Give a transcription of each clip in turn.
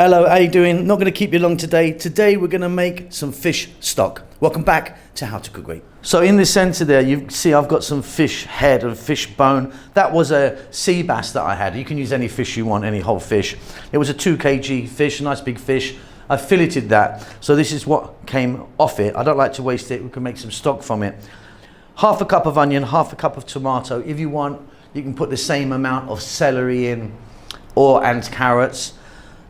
Hello, how you doing? Not going to keep you long today. Today we're going to make some fish stock. Welcome back to How to Cook Great. So in the center there, you see I've got some fish head and fish bone. That was a sea bass that I had. You can use any fish you want, any whole fish. It was a 2 kg fish, a nice big fish. I filleted that. So this is what came off it. I don't like to waste it. We can make some stock from it. Half a cup of onion, half a cup of tomato. If you want, you can put the same amount of celery in and carrots.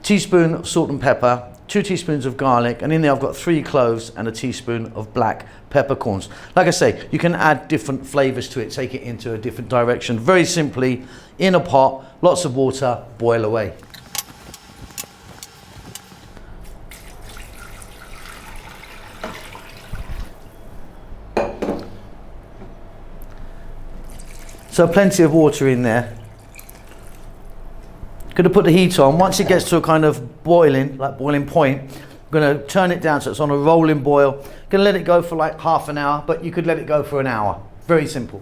Teaspoon of salt and pepper, 2 teaspoons of garlic, and in there I've got 3 cloves and a teaspoon of black peppercorns. Like I say, you can add different flavors to it, take it into a different direction. Very simply, in a pot, lots of water, boil away. So plenty of water in there. Going to put the heat on. Once it gets to a kind of boiling, like boiling point, I'm going to turn it down so it's on a rolling boil. Going to let it go for like half an hour, but you could let it go for an hour. Very simple.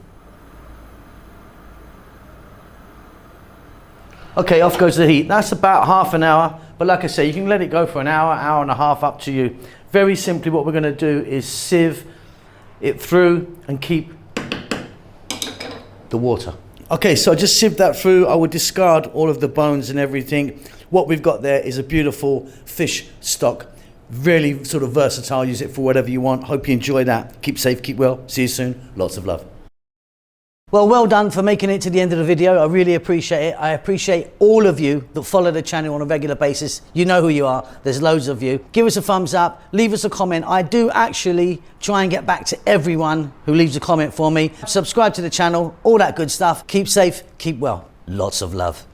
Okay, off goes the heat. That's about half an hour, but like I say, you can let it go for an hour, hour and a half, up to you. Very simply, what we're going to do is sieve it through and keep the water. Okay, so I just sieved that through. I would discard all of the bones and everything. What we've got there is a beautiful fish stock. Really sort of versatile. Use it for whatever you want. Hope you enjoy that. Keep safe, keep well. See you soon. Lots of love. Well done for making it to the end of the video. I really appreciate it. I appreciate all of you that follow the channel on a regular basis. You know who you are. There's loads of you. Give us a thumbs up. Leave us a comment. I do actually try and get back to everyone who leaves a comment for me. Subscribe to the channel. All that good stuff. Keep safe. Keep well. Lots of love.